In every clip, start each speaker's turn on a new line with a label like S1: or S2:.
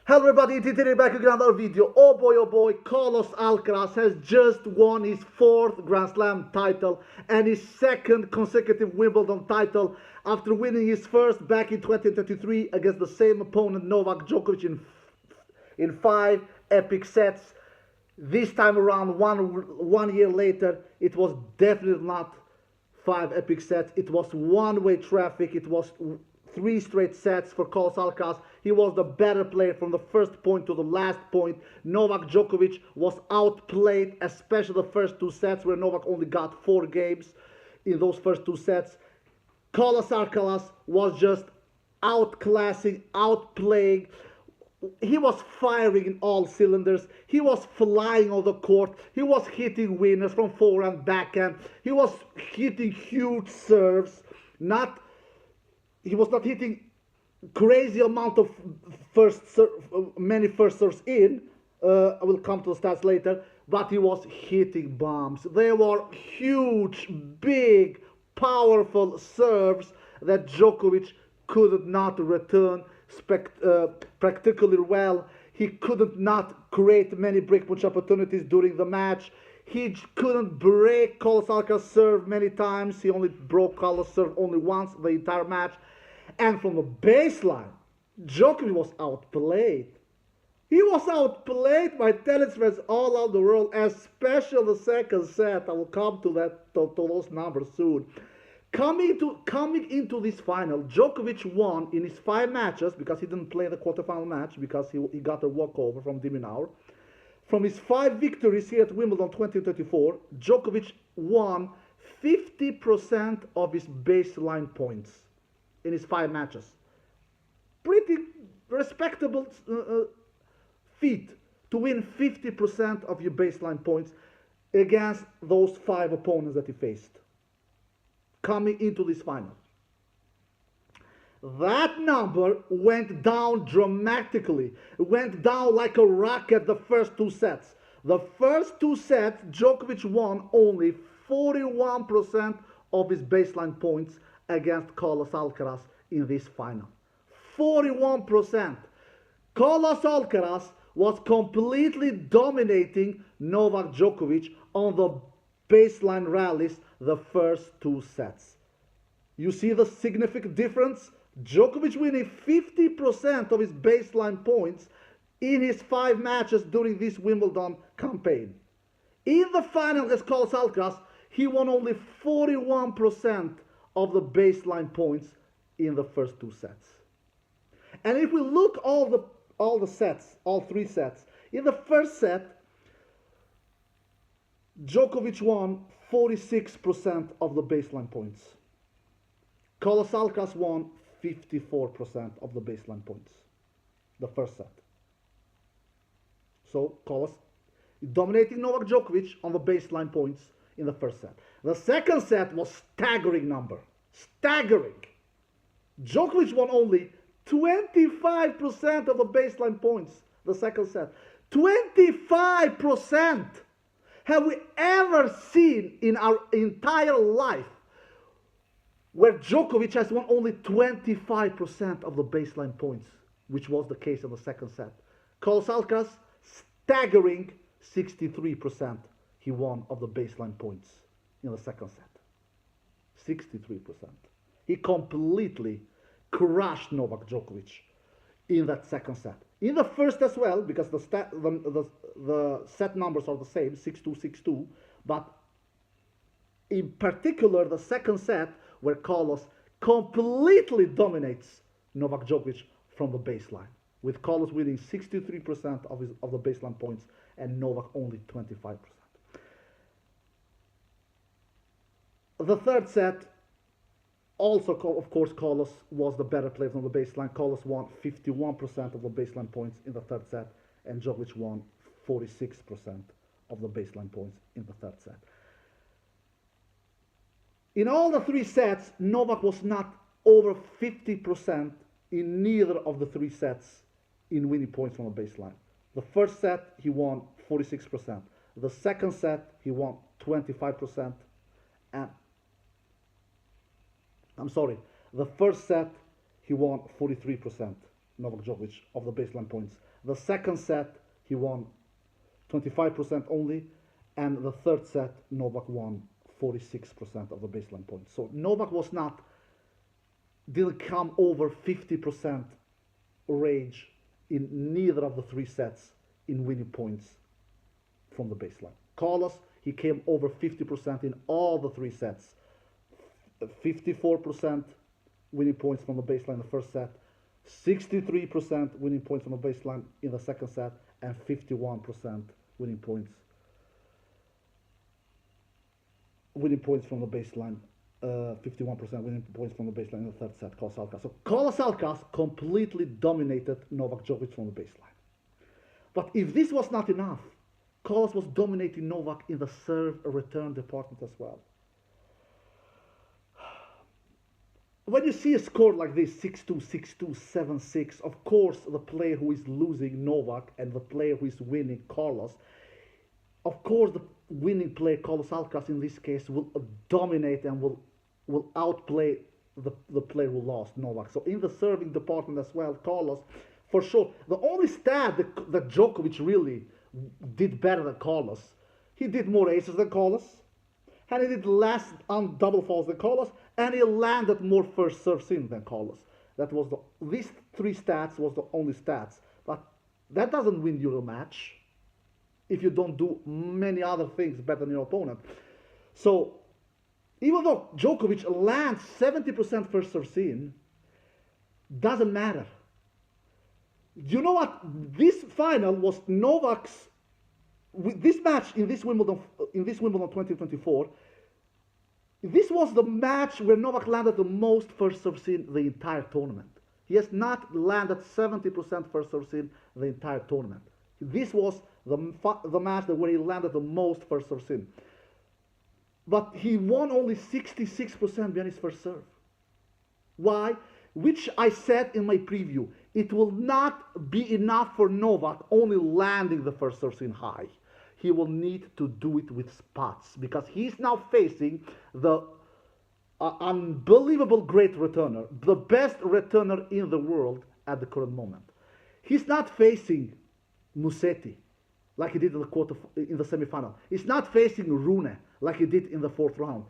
S1: Hello everybody, today back with another video. Oh boy, Carlos Alcaraz has just won his 4th Grand Slam title and his 2nd consecutive Wimbledon title after winning his first back in 2023 against the same opponent Novak Djokovic in 5 epic sets. This time around, one year later, it was definitely not 5 epic sets. It was one-way traffic. It was 3 straight sets for Carlos Alcaraz. He was the better player from the first point to the last point. Novak Djokovic was outplayed, especially the first 2 sets where Novak only got 4 games in those first 2 sets. Carlos Alcaraz was just outclassing, outplaying. He was firing in all cylinders. He was flying on the court. He was hitting winners from forehand, backhand. He was hitting huge serves. He was not hitting crazy amount of many first serves in. I will come to the stats later. But he was hitting bombs. They were huge, big, powerful serves that Djokovic could not return practically well. He couldn't not create many breakpoint opportunities during the match. He couldn't break Carlos Alcaraz's serve many times. He only broke Carlos' serve only once the entire match. And from the baseline, Djokovic was outplayed. He was outplayed by tennis fans all over the world, especially the second set. I will come to those numbers soon. Coming into this final, Djokovic won in his 5 matches because he didn't play the quarterfinal match because he got a walkover from Diminaur. From his 5 victories here at Wimbledon 2024, Djokovic won 50% of his baseline points in his 5 matches. Pretty respectable feat to win 50% of your baseline points against those 5 opponents that he faced coming into this final. That number went down dramatically. It went down like a rocket the first 2 sets. The first 2 sets, Djokovic won only 41% of his baseline points against Carlos Alcaraz in this final. 41%. Carlos Alcaraz was completely dominating Novak Djokovic on the baseline rallies the first 2 sets. You see the significant difference? Djokovic winning 50% of his baseline points in his 5 matches during this Wimbledon campaign. In the final against Carlos Alcaraz, he won only 41% of the baseline points in the first 2 sets. And if we look all the sets, all 3 sets, in the first set, Djokovic won 46% of the baseline points. Carlos Alcaraz won 54% of the baseline points, the first set. So Carlos dominating Novak Djokovic on the baseline points in the first set. The second set was staggering number. Staggering. Djokovic won only 25% of the baseline points the second set. 25%! Have we ever seen in our entire life where Djokovic has won only 25% of the baseline points, which was the case in the second set? Carlos Alcaraz, staggering 63% he won of the baseline points in the second set. 63%. He completely crushed Novak Djokovic in that second set. In the first as well, because the set numbers are the same, 6-2, 6-2, but in particular the second set where Carlos completely dominates Novak Djokovic from the baseline, with Carlos winning 63% of the baseline points and Novak only 25%. The third set, also, of course, Carlos was the better player from the baseline. Carlos won 51% of the baseline points in the third set, and Djokovic won 46% of the baseline points in the third set. In all the 3 sets, Novak was not over 50% in neither of the 3 sets in winning points from the baseline. The first set, he won 46%. The second set, he won 25%. And the first set, he won 43%. Novak Djokovic of the baseline points. The second set, he won 25% only, and the third set, Novak won 46% of the baseline points. So Novak didn't come over 50% range in neither of the three sets in winning points from the baseline. Carlos, he came over 50% in all the three sets. 54% winning points from the baseline in the first set, 63% winning points from the baseline in the second set, and 51% winning points from the baseline, 51% winning points from the baseline in the third set, Carlos Alcaraz. So Carlos Alcaraz completely dominated Novak Djokovic from the baseline. But if this was not enough, Carlos was dominating Novak in the serve return department as well. When you see a score like this, 6-2, 6-2, 7-6, of course the player who is losing, Novak, and the player who is winning, Carlos, of course the winning player, Carlos Alcaraz in this case, will dominate and will outplay the player who lost, Novak. So in the serving department as well, Carlos, for sure, the only stat that Djokovic really did better than Carlos, he did more aces than Carlos, and he did less on double faults than Carlos, and he landed more first serves in than Carlos. These three stats was the only stats, but that doesn't win you a match if you don't do many other things better than your opponent. So even though Djokovic lands 70% first serves in, doesn't matter. You know what? This final was Novak's. This match in this Wimbledon 2024. This was the match where Novak landed the most first serves in the entire tournament. He has not landed 70% first serves in the entire tournament. This was the match where he landed the most first serves in. But he won only 66% behind his first serve. Why? Which I said in my preview, it will not be enough for Novak only landing the first serves in high. He will need to do it with spots because he's now facing the unbelievable great returner, the best returner in the world at the current moment. He's not facing Musetti like he did in the semifinal. He's not facing Rune like he did in the fourth round.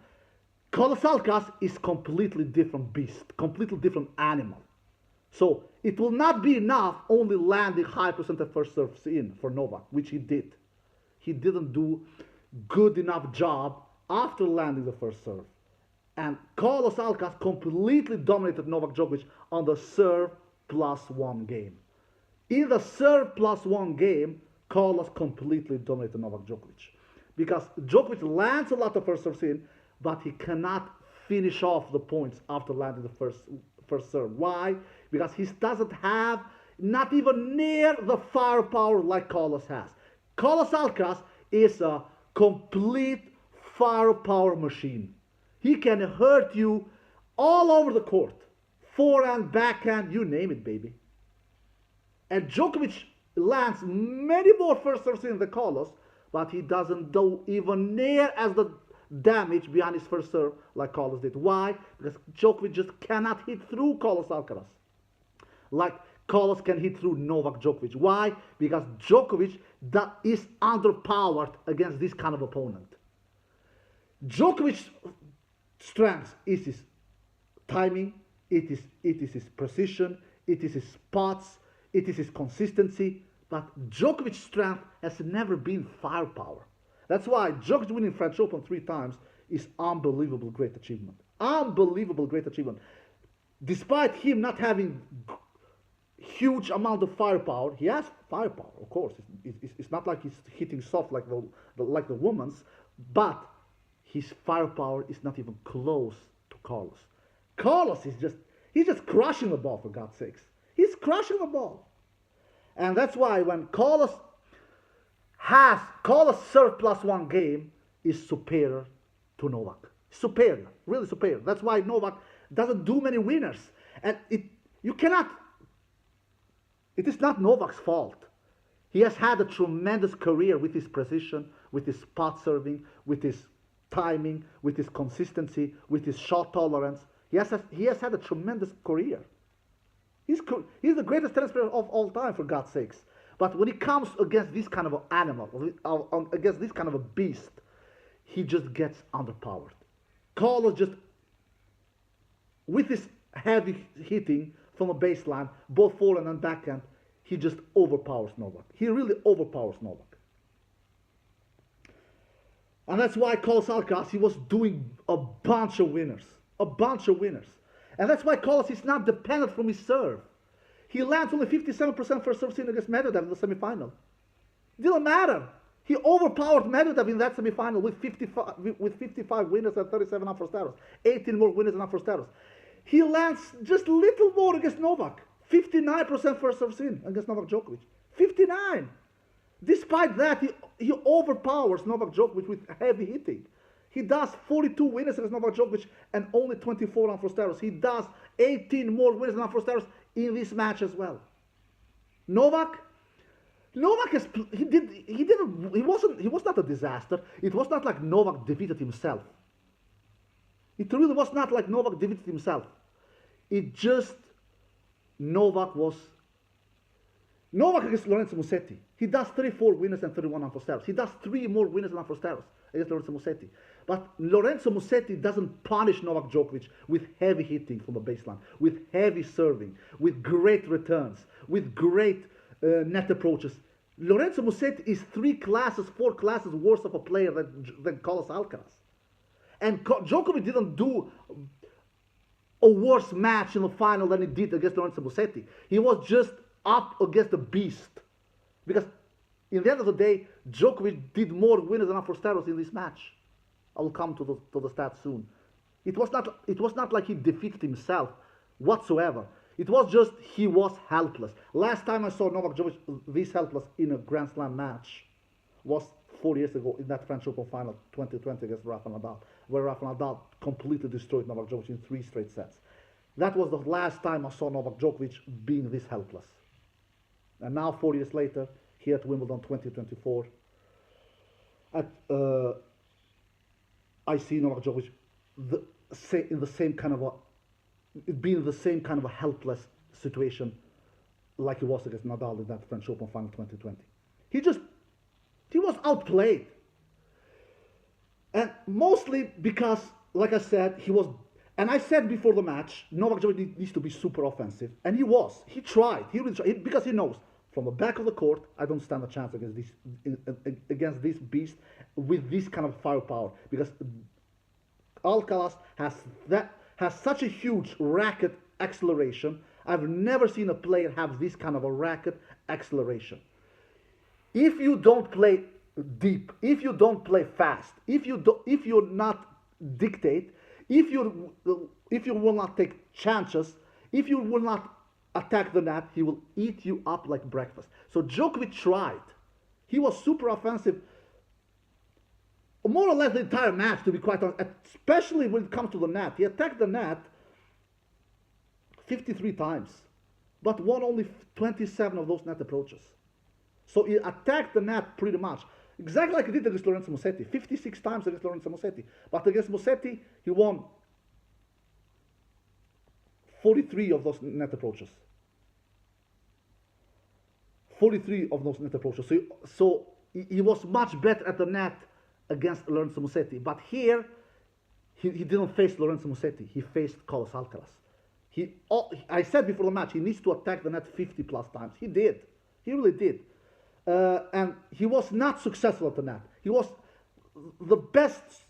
S1: Carlos Alcaraz is completely different beast, completely different animal. So it will not be enough only landing high percentage first serves in for Novak, which he did. He didn't do good enough job after landing the first serve. And Carlos Alcaraz completely dominated Novak Djokovic on the serve +1 game. In the serve +1 game, Carlos completely dominated Novak Djokovic. Because Djokovic lands a lot of first serves in, but he cannot finish off the points after landing the first serve. Why? Because he doesn't have not even near the firepower like Carlos has. Carlos Alcaraz is a complete firepower machine. He can hurt you all over the court. Forehand, backhand, you name it, baby. And Djokovic lands many more first serves in than Carlos, but he doesn't do even near as the damage behind his first serve like Carlos did. Why? Because Djokovic just cannot hit through Carlos Alcaraz like Carlos can hit through Novak Djokovic. Why? Because Djokovic is underpowered against this kind of opponent. Djokovic's strength is his timing, it is his precision, it is his spots, it is his consistency, but Djokovic's strength has never been firepower. That's why Djokovic winning French Open 3 times is unbelievable great achievement. Unbelievable great achievement. Despite him not having huge amount of firepower, he has firepower, of course. It's not like he's hitting soft like the women's, but his firepower is not even close to Carlos. Carlos he's just crushing the ball, for God's sakes. He's crushing the ball. And that's why when Carlos serve +1 game is superior to Novak. Superior, really superior. That's why Novak doesn't do many winners. And it is not Novak's fault. He has had a tremendous career with his precision, with his spot serving, with his timing, with his consistency, with his shot tolerance. He has had a tremendous career. He's the greatest tennis player of all time, for God's sakes. But when it comes against this kind of an animal, against this kind of a beast, he just gets underpowered. Carlos just, with his heavy hitting from a baseline, both forehand and backhand, he just overpowers Novak. He really overpowers Novak. And that's why Carlos Alcaraz, he was doing a bunch of winners. A bunch of winners. And that's why Carlos is not dependent from his serve. He lands only 57% first serve against Medvedev in the semifinal. Didn't matter. He overpowered Medvedev in that semifinal with 55 winners and 37 unforced errors. 18 more winners and unforced errors. He lands just a little more against Novak. 59% first serve against Novak Djokovic. 59. Despite that, he overpowers Novak Djokovic with heavy hitting. He does 42 winners against Novak Djokovic and only 24 unforced errors. He does 18 more winners and unforced errors in this match as well. Novak has, he was not a disaster. It was not like Novak defeated himself. It really was not like Novak defeated himself. It just, Novak against Lorenzo Musetti. He does 34 winners and 31 unforced errors. He does 3 more winners and unforced errors against Lorenzo Musetti. But Lorenzo Musetti doesn't punish Novak Djokovic with heavy hitting from the baseline, with heavy serving, with great returns, with great net approaches. Lorenzo Musetti is 4 classes worse of a player than Carlos Alcaraz. And Djokovic didn't do a worse match in the final than he did against Lorenzo Musetti. He was just up against the beast. Because in the end of the day, Djokovic did more winners than unforced errors in this match. I will come to the stats soon. It was not like he defeated himself whatsoever. It was just he was helpless. Last time I saw Novak Djokovic this helpless in a Grand Slam match was 4 years ago in that French Open final 2020 against Rafael Nadal, where Rafael Nadal completely destroyed Novak Djokovic in 3 straight sets. That was the last time I saw Novak Djokovic being this helpless. And now 4 years later, here at Wimbledon 2024, I see Novak Djokovic in the same kind of a helpless situation like he was against Nadal in that French Open final 2020. He was outplayed. And mostly because, like I said, and I said before the match, Novak Djokovic needs to be super offensive. And he was. He tried. He really tried. Because he knows, from the back of the court, I don't stand a chance against this beast with this kind of firepower. Because Alcaraz has such a huge racket acceleration. I've never seen a player have this kind of a racket acceleration. If you don't play deep, if you don't play fast, if you not dictate, if you will not take chances, if you will not attack the net, he will eat you up like breakfast. So Djokovic tried. He was super offensive more or less the entire match, to be quite honest, especially when it comes to the net. He attacked the net 53 times, but won only 27 of those net approaches. So he attacked the net pretty much. Exactly like he did against Lorenzo Musetti. 56 times against Lorenzo Musetti. But against Musetti, he won 43 of those net approaches. 43 of those net approaches. So he was much better at the net against Lorenzo Musetti. But here, he didn't face Lorenzo Musetti. He faced Carlos Alcaraz. I said before the match, he needs to attack the net 50 plus times. He did. He really did. And he was not successful at the net. He was the best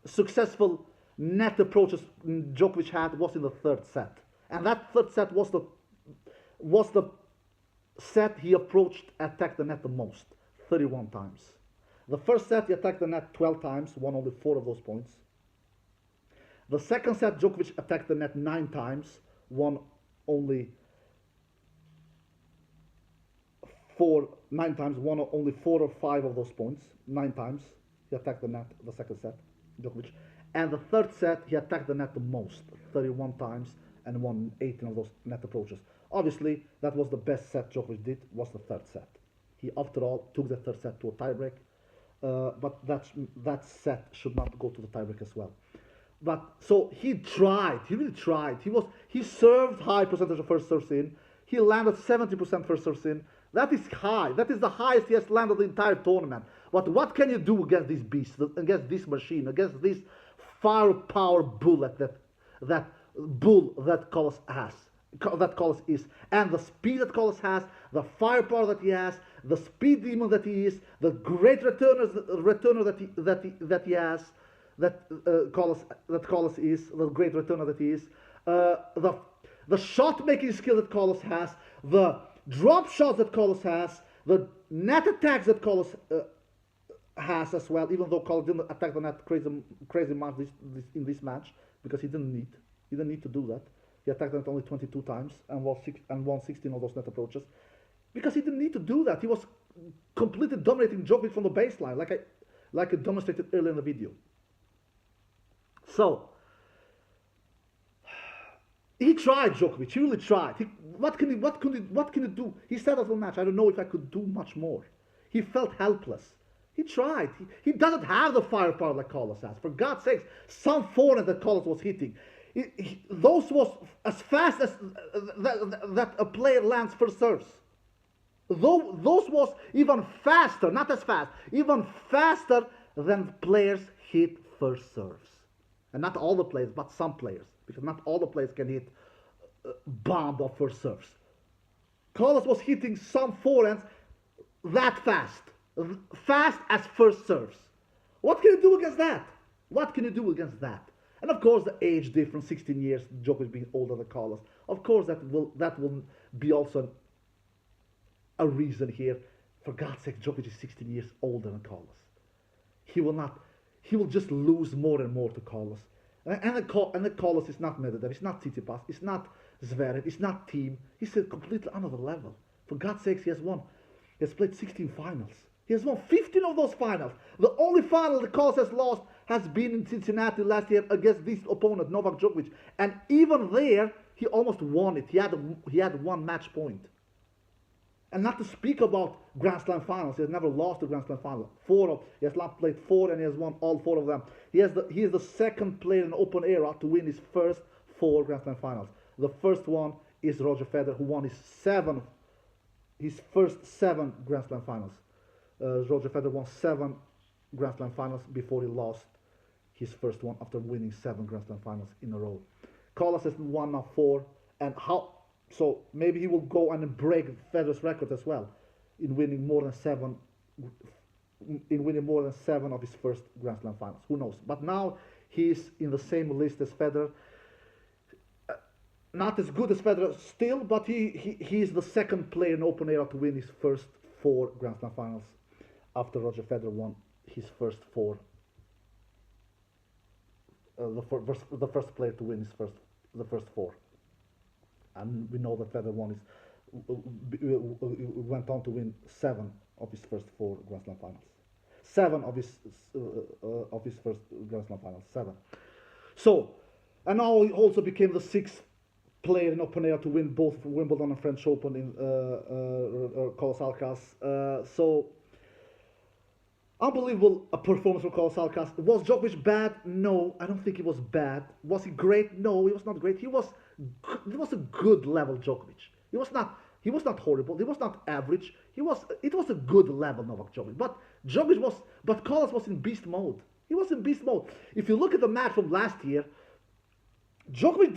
S1: successful net approaches Djokovic had was in the third set. And that third set was the set he attacked the net the most, 31 times. The first set he attacked the net 12 times, won only 4 of those points. The second set Djokovic attacked the net 9 times, won only 4 or 5 of those points. 9 times he attacked the net, the second set, Djokovic. And the third set he attacked the net the most, 31 times, and won 18 of those net approaches. Obviously, that was the best set Djokovic did, was the third set. He, after all, took the third set to a tiebreak, but that set should not go to the tiebreak as well. But so he tried. He really tried. He served high percentage of first serves in. He landed 70% first serves in. That is high. That is the highest he has landed the entire tournament. But what can you do against this beast, against this machine, against this firepower bullet that bull that Colossus has, that Colossus is, and the speed that Colossus has, the firepower that he has, the speed demon that he is, the great returner that he has, that Colossus is, the great returner that he is, the shot making skill that Colossus has, the drop shots that Colossus has, the net attacks that Colossus has as well, even though Colossus didn't attack the net crazy much in this match, because he didn't need to do that. He attacked the net only 22 times and won 16 of those net approaches, because he didn't need to do that. He was completely dominating Djokovic from the baseline, like I demonstrated earlier in the video. So he tried, Djokovic. He really tried. What can he do? He said after the match, "I don't know if I could do much more." He felt helpless. He tried. He doesn't have the firepower like Colossus has. For God's sakes, some forehand that Colossus was hitting, those was as fast as that a player lands first serves. Those was even faster, not as fast, even faster than players hit first serves. And not all the players, but some players, because not all the players can hit bomb of first serves. Colossus was hitting some forehands that fast as first serves. What can you do against that? What can you do against that? And of course, the age difference, 16 years, Djokovic being older than Colossus. Of course, that will be also a reason here. For God's sake, Djokovic is 16 years older than Colossus. He will just lose more and more to Colossus. And the Colossus is not Medvedev, it's not Tsitsipas, it's not Zverev, it's not Team. He's at completely another level. For God's sakes, he has played 16 finals. He has won 15 of those finals. The only final the Colossus has lost has been in Cincinnati last year against this opponent, Novak Djokovic. And even there, he almost won it. He had one match point. And not to speak about Grand Slam finals. He has never lost a Grand Slam final. He has played 4 and he has won all 4 of them. He is the second player in the Open era to win his first 4 Grand Slam finals. The first one is Roger Federer, who won his first 7 Grand Slam finals. Roger Federer won 7 Grand Slam finals before he lost his first one after winning 7 Grand Slam finals in a row. Colossus has won now 4, and so maybe he will go and break Federer's record as well in winning more than 7 of his first Grand Slam finals. Who knows? But now he's in the same list as Federer. Not as good as Federer still, but he's the second player in Open era to win his first 4 Grand Slam finals after Roger Federer won his first 4. The first player to win the first 4. And we know that Federer went on to win 7 of his first 4 Grand Slam finals. 7 of his first Grand Slam finals. 7. So, and now he also became the 6th player in Open era to win both Wimbledon and French Open in Carlos Alcaraz. So, unbelievable performance from Carlos Alcaraz. Was Djokovic bad? No, I don't think he was bad. Was he great? No, he was not great. He was a good level Djokovic. He was not horrible. He was not average. It was a good level Novak Djokovic. But Carlos was in beast mode. He was in beast mode. If you look at the match from last year, Djokovic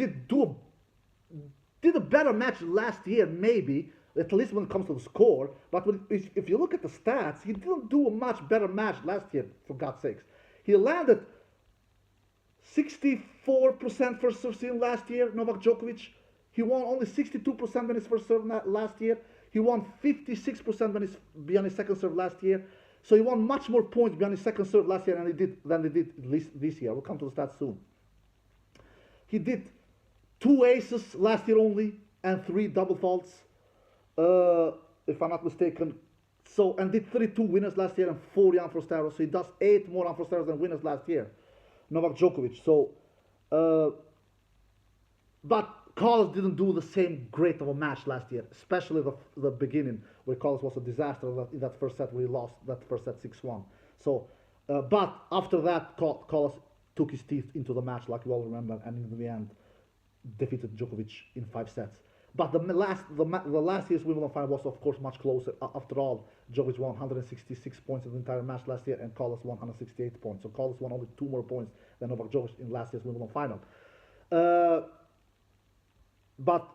S1: did a better match last year, maybe, at least when it comes to the score. But if you look at the stats, he didn't do a much better match last year, for God's sakes. He landed 64% first serve in last year, Novak Djokovic. He won only 62% when his first serve last year. He won 56% behind his second serve last year. So he won much more points behind his second serve last year than he did this year. We'll come to the stats soon. He did 2 aces last year only and 3 double faults, if I'm not mistaken. So, and did 32 winners last year and 40 unforced errors. So he does 8 more unforced errors than winners last year, Novak Djokovic. So, but Carlos didn't do the same great of a match last year, especially the beginning, where Carlos was a disaster in that first set where he lost that first set 6-1. So, but after that, Carlos took his teeth into the match, like we all remember, and in the end defeated Djokovic in 5 sets. But the last year's Wimbledon final was, of course, much closer. After all, Djokovic won 166 points in the entire match last year, and Carlos won 168 points. So Carlos won only 2 more points than Novak Djokovic in last year's Wimbledon final. But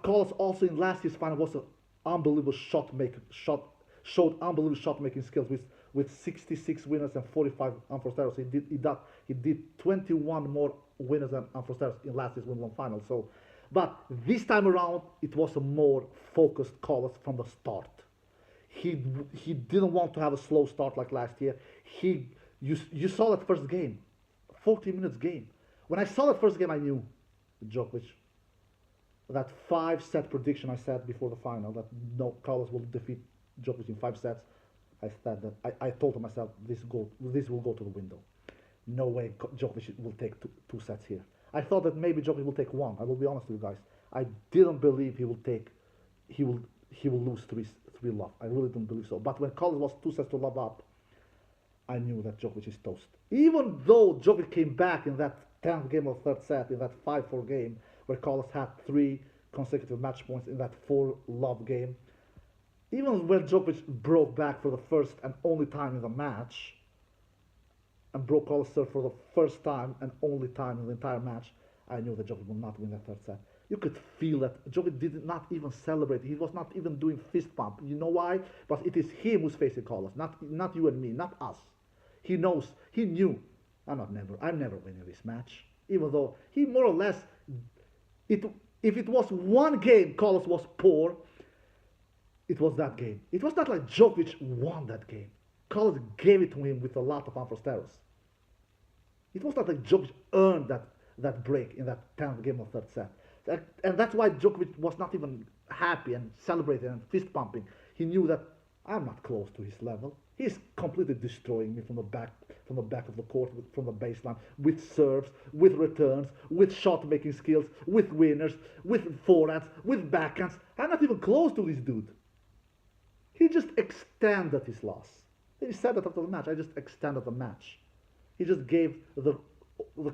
S1: Carlos also in last year's final was an unbelievable showed unbelievable shot making skills with 66 winners and 45 unforced errors. He did 21 more winners and unforced errors in last year's Wimbledon final. So, but this time around it was a more focused Carlos from the start. He didn't want to have a slow start like last year. You saw that first game, 40 minutes game. When I saw that first game, I knew Djokovic. That 5-set prediction I said before the final that no, Carlos will defeat Djokovic in 5 sets. I said that I told to myself this will go to the window. No way Djokovic will take two sets here. I thought that maybe Djokovic will take 1. I will be honest with you guys. I didn't believe he will lose 3 love. I really didn't believe so. But when Carlos was 2 sets to love up, I knew that Djokovic is toast. Even though Djokovic came back in that 10th game of third set, in that 5-4 game, where Carlos had 3 consecutive match points in that 4 love game. Even when Djokovic broke back for the first and only time in the match, and broke Carlos' serve for the first time and only time in the entire match, I knew that Djokovic would not win that third set. You could feel that Djokovic did not even celebrate. He was not even doing fist pump. You know why? But it is him who's facing Carlos, not you and me, not us. He knows, he knew, I'm never winning this match. Even though he more or less, if it was one game Carlos was poor, it was that game. It was not like Djokovic won that game. Carlos gave it to him with a lot of unforced errors. It was not like Djokovic earned that break in that 10th game of third set. And that's why Djokovic was not even happy and celebrating and fist pumping. He knew that I'm not close to his level. He's completely destroying me from the back of the court, from the baseline, with serves, with returns, with shot making skills, with winners, with forehands, with backhands. I'm not even close to this dude. He just extended his loss. He said that after the match. I just extended the match. He just gave the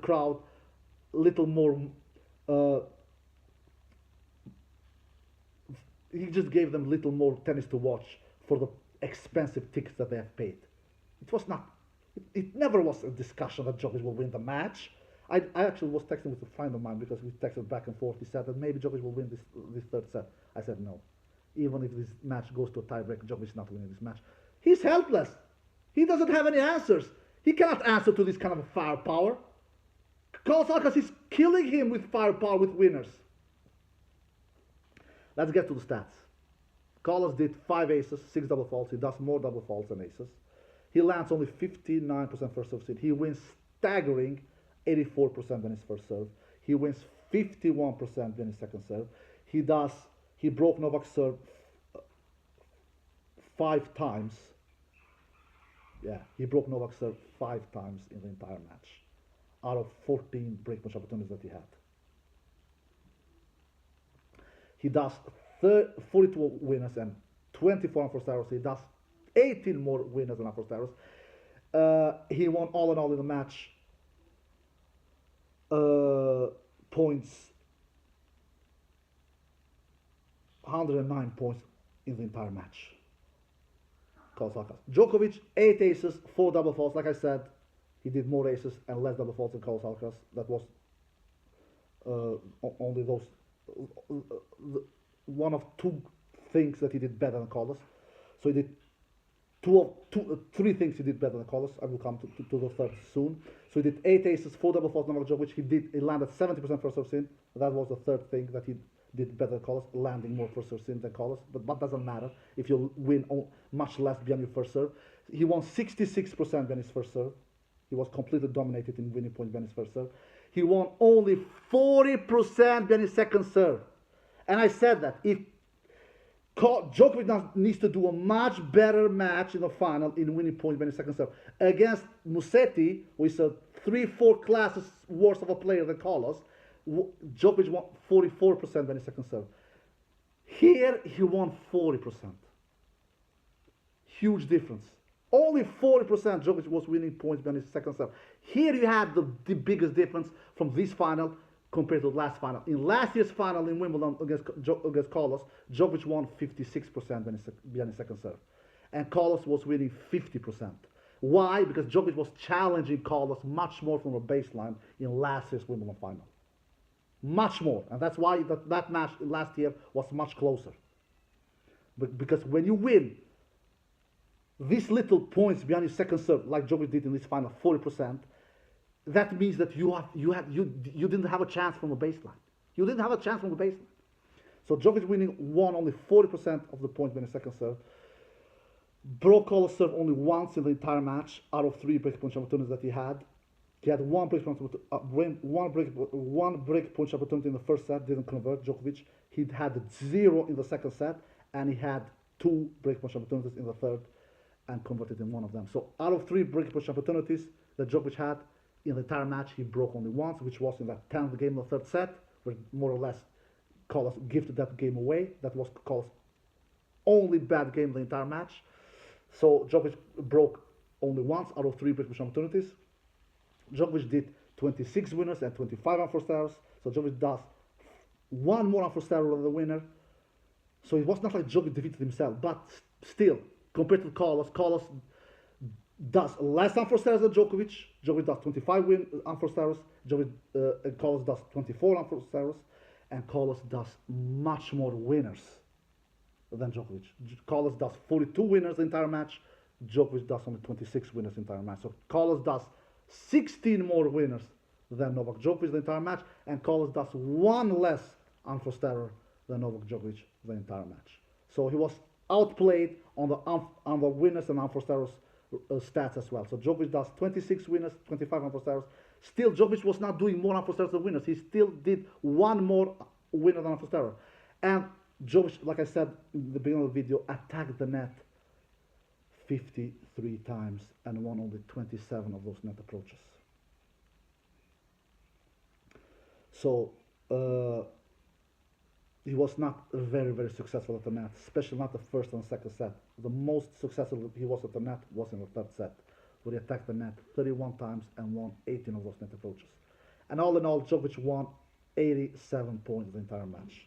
S1: crowd a little more. He just gave them a little more tennis to watch for the expensive tickets that they have paid. It was not. It never was a discussion that Djokovic will win the match. I actually was texting with a friend of mine because we texted back and forth. He said that maybe Djokovic will win this third set. I said no. Even if this match goes to a tiebreak, Djokovic is not winning this match. He's helpless. He doesn't have any answers. He cannot answer to this kind of firepower. Carlos Alcaraz is killing him with firepower, with winners. Let's get to the stats. Carlos did 5 aces, 6 double faults. He does more double faults than aces. He lands only 59% first serve seed. He wins staggering 84% when his first serve. He wins 51% when his second serve. He broke Novak's serve 5 times. Yeah, he broke Novak's serve 5 times in the entire match, out of 14 break match opportunities that he had. He does 42 winners and 24 unforced errors. He does 18 more winners and unforced errors. He won all in all in the match. Points, 109 points in the entire match. Carlos Alcaraz. Djokovic, 8 aces, 4 double faults. Like I said, he did more aces and less double faults than Carlos Alcaraz. That was only those one of 2 things that he did better than Carlos. So he did 3 things he did better than Carlos. I will come to the third soon. So he did 8 aces, 4 double faults. Novak Djokovic, he landed 70% first serve sin. That was the third thing that he did better than Carlos, landing more first serve sin than Carlos. But that doesn't matter if you win much less beyond your first serve. He won 66% when his first serve. He was completely dominated in winning points when his first serve. He won only 40% when his second serve. And I said that if Djokovic needs to do a much better match in the final in winning points when his second serve against Musetti, who is a 3-4 classes worse of a player than Carlos. Djokovic won 44% when his second serve. Here he won 40%. Huge difference. Only 40% Djokovic was winning points behind his second serve. Here you have the biggest difference from this final compared to the last final. In last year's final in Wimbledon against Carlos, Djokovic won 56% behind his second serve. And Carlos was winning 50%. Why? Because Djokovic was challenging Carlos much more from a baseline in last year's Wimbledon final. Much more. And that's why that match last year was much closer. But because when you win these little points behind your second serve, like Djokovic did in this final, 40%, that means that you didn't have a chance from the baseline. You didn't have a chance from the baseline. So Djokovic won only 40% of the points behind his second serve. Broke Carlos' serve only once in the entire match out of 3 break point opportunities that he had. He had one break point opportunity in the first set, didn't convert. Djokovic. He had 0 in the second set, and he had 2 break point opportunities in the third, and converted in one of them. So out of 3 break point opportunities that Djokovic had in the entire match, he broke only once, which was in that 10th game of the third set, where more or less Carlos gifted that game away. That was Carlos' only bad game of the entire match. So Djokovic broke only once out of 3 break point opportunities. Djokovic did 26 winners and 25 unforced errors. So Djokovic does one more unforced error than the winner. So it was not like Djokovic defeated himself, but still, compared to Carlos, Carlos does less unforced errors than Djokovic. Djokovic does 25 unforced errors. Carlos does 24 unforced errors, and Carlos does much more winners than Djokovic. Carlos does 42 winners the entire match. Djokovic does only 26 winners the entire match. So Carlos does 16 more winners than Novak Djokovic the entire match, and Carlos does 1 less unforced error than Novak Djokovic the entire match. So he was outplayed on the winners and unforced errors stats as well. So Djokovic does 26 winners, 25 unforced errors. Still, Djokovic was not doing more unforced errors than winners. He still did 1 more winner than unforced error. And Djokovic, like I said in the beginning of the video, attacked the net 53 times and won only 27 of those net approaches. So he was not very, very successful at the net, especially not the first and second set. The most successful he was at the net was in the third set, where he attacked the net 31 times and won 18 of those net approaches. And all in all, Djokovic won 87 points the entire match.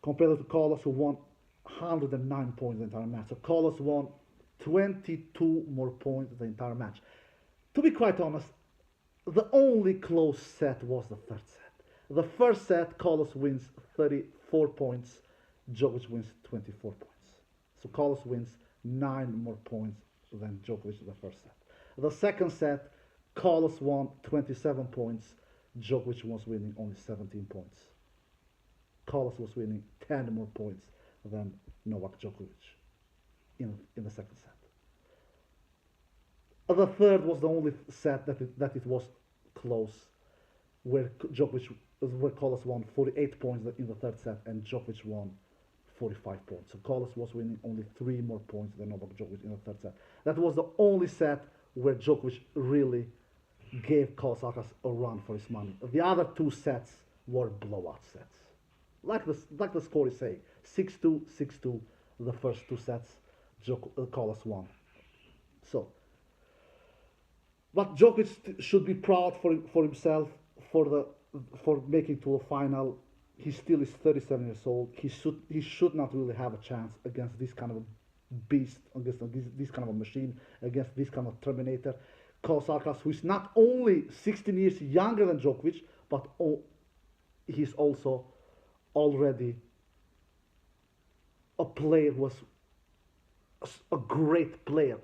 S1: Compared to Carlos, who won 109 points the entire match. So Carlos won 22 more points the entire match. To be quite honest, the only close set was the third set. The first set, Carlos wins 34 points, Djokovic wins 24 points. So Carlos wins 9 more points than Djokovic in the first set. The second set, Carlos won 27 points, Djokovic was winning only 17 points. Carlos was winning 10 more points than Novak Djokovic in the second set. The third was the only set that it was close, where Carlos won 48 points in the third set and Djokovic won 45 points. So Carlos was winning only 3 more points than Novak Djokovic in the third set. That was the only set where Djokovic really gave Carlos Alcaraz a run for his money. The other 2 sets were blowout sets. Like the score is saying, 6-2, 6-2, the first 2 sets, Carlos won. So, but Djokovic should be proud for himself for making to a final. He still is 37 years old. He should not really have a chance against this kind of a beast, against this kind of a machine, against this kind of Terminator. Carlos Alcaraz, who is not only 16 years younger than Djokovic, but he's also already a player, was a great player.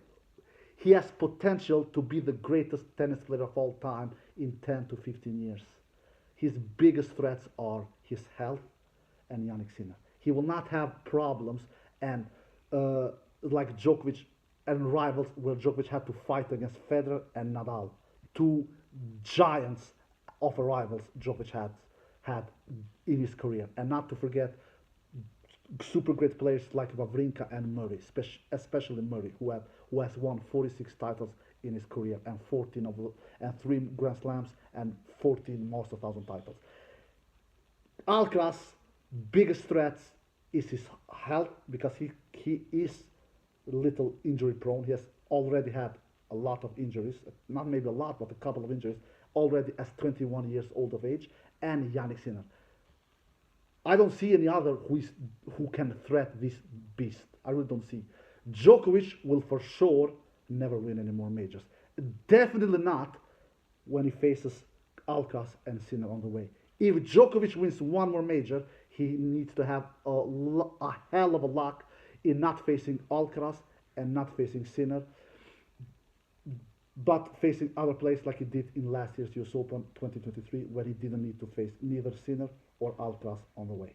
S1: He has potential to be the greatest tennis player of all time in 10 to 15 years. His biggest threats are his health and Jannik Sinner. He will not have problems and like Djokovic and rivals, where Djokovic had to fight against Federer and Nadal, 2 giants of rivals Djokovic had in his career. And not to forget super great players like Wawrinka and Murray, especially Murray, who has won 46 titles in his career and 3 Grand Slams and 14 Masters 1000 titles. Alcaraz's biggest threat is his health, because he is little injury prone. He has already had a lot of injuries, not maybe a lot, but a couple of injuries already as 21 years old of age, and Yannick Sinner. I don't see any other who can threat this beast. I really don't see. Djokovic will for sure never win any more majors. Definitely not when he faces Alcaraz and Sinner on the way. If Djokovic wins one more major, he needs to have a hell of a luck in not facing Alcaraz and not facing Sinner, but facing other players like he did in last year's US Open 2023, where he didn't need to face neither Sinner or Alcaraz on the way.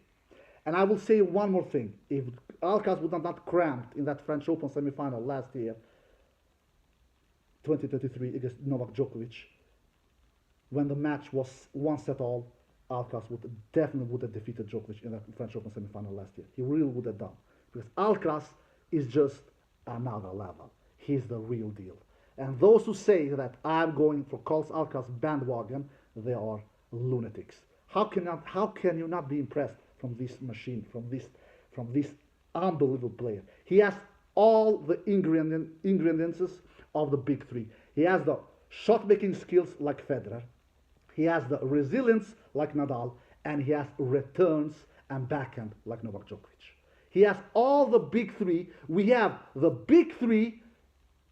S1: And I will say one more thing. If Alcaraz would have not cramped in that French Open semi-final last year, 2023, against Novak Djokovic, when the match was one set all, Alcaraz definitely would have defeated Djokovic in that French Open semi-final last year. He really would have done. Because Alcaraz is just another level. He's the real deal. And those who say that I'm going for Carlos Alcaraz bandwagon, they are lunatics. How can you not be impressed from this machine, from this unbelievable player? He has all the ingredients of the big three. He has the shot-making skills like Federer. He has the resilience like Nadal, and he has returns and backhand like Novak Djokovic. He has all the big three. We have the big three,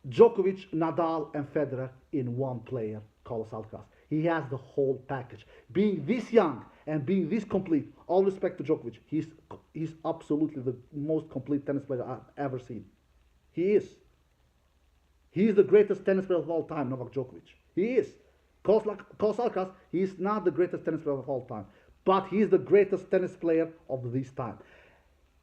S1: Djokovic, Nadal, and Federer in one player, Carlos Alcaraz. He has the whole package. Being this young and being this complete, all respect to Djokovic, he's absolutely the most complete tennis player I've ever seen. He is. He is the greatest tennis player of all time, Novak Djokovic. He is. Carlos Alcaraz, he is not the greatest tennis player of all time, but he is the greatest tennis player of this time.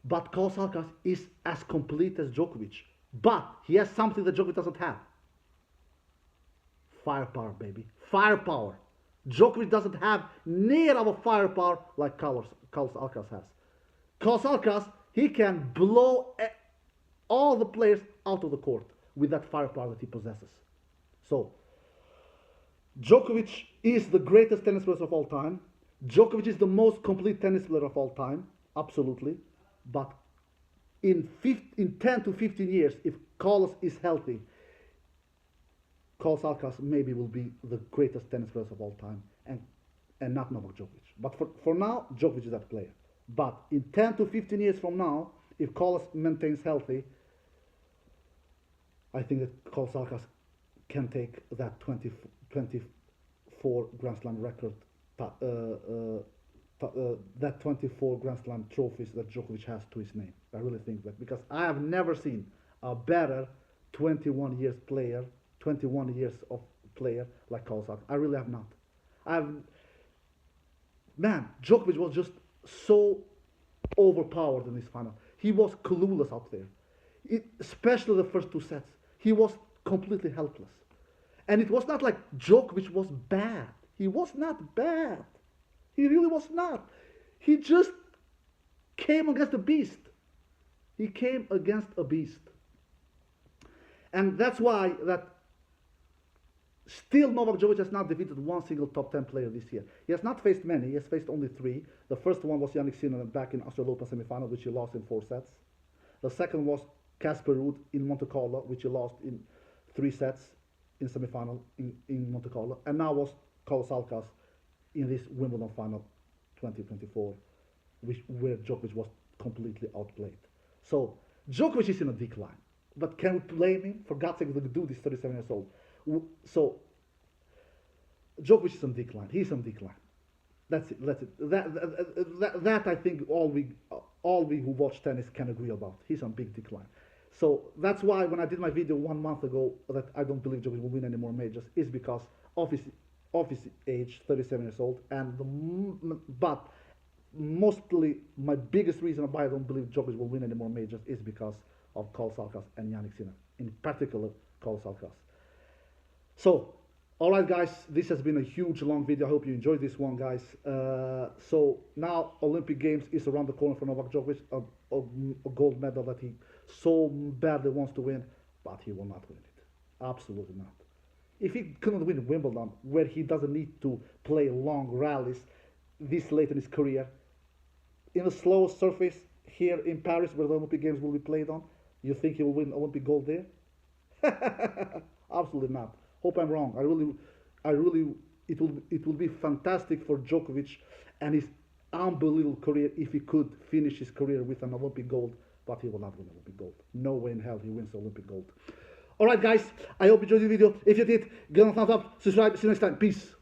S1: But Carlos Alcaraz is as complete as Djokovic. But he has something that Djokovic doesn't have. Firepower, baby. Firepower. Djokovic doesn't have near of a firepower like Carlos Alcaraz has. Carlos Alcaraz, he can blow all the players out of the court with that firepower that he possesses. So, Djokovic is the greatest tennis player of all time. Djokovic is the most complete tennis player of all time. Absolutely. But in 10 to 15 years, if Carlos is healthy, Carlos Alcaraz maybe will be the greatest tennis player of all time, and not Novak Djokovic. But for now, Djokovic is that player. But in 10 to 15 years from now, if Carlos maintains healthy, I think that Carlos Alcaraz can take that 24 Grand Slam record, that 24 Grand Slam trophies that Djokovic has to his name. I really think that, because I have never seen a better 21 years of player like Carlos Alcaraz. I really have not. Man, Djokovic was just so overpowered in this final. He was clueless out there. Especially the first two sets. He was completely helpless. And it was not like Djokovic was bad. He was not bad. He really was not. He just came against a beast. He came against a beast. And that's why that still Novak Djokovic has not defeated one single top 10 player this year. He has not faced many. He has faced only 3. The first one was Yannick Sinner back in Australian Open semi-final, which he lost in 4 sets. The second was Casper Ruud in Monte Carlo, which he lost in 3 sets in semi-final in Monte Carlo. And now was Carlos Alcaraz in this Wimbledon final 2024, where Djokovic was completely outplayed. So Djokovic is in a decline. But can we blame him? For God's sake, the dude is 37 years old. So Djokovic is on decline. He's on decline. That's it. That's it. That I think all we who watch tennis can agree about. He's on big decline. So that's why when I did my video 1 month ago that I don't believe Djokovic will win any more majors, is because of his age, 37 years old, but mostly my biggest reason why I don't believe Djokovic will win any more majors is because of Carlos Alcaraz and Yannick Sinner, in particular Carlos Alcaraz. So, all right, guys, this has been a huge, long video. I hope you enjoyed this one, guys. So now Olympic Games is around the corner for Novak Djokovic, a gold medal that he so badly wants to win, but he will not win it. Absolutely not. If he couldn't win Wimbledon, where he doesn't need to play long rallies this late in his career, in a slow surface here in Paris, where the Olympic Games will be played on, You think he will win Olympic gold there? Absolutely not. Hope I'm wrong. It will be fantastic for Djokovic and his unbelievable career if he could finish his career with an Olympic gold, but he will not win Olympic gold. No way in hell he wins Olympic gold. Alright guys, I hope you enjoyed the video. If you did, give it a thumbs up, subscribe, see you next time. Peace.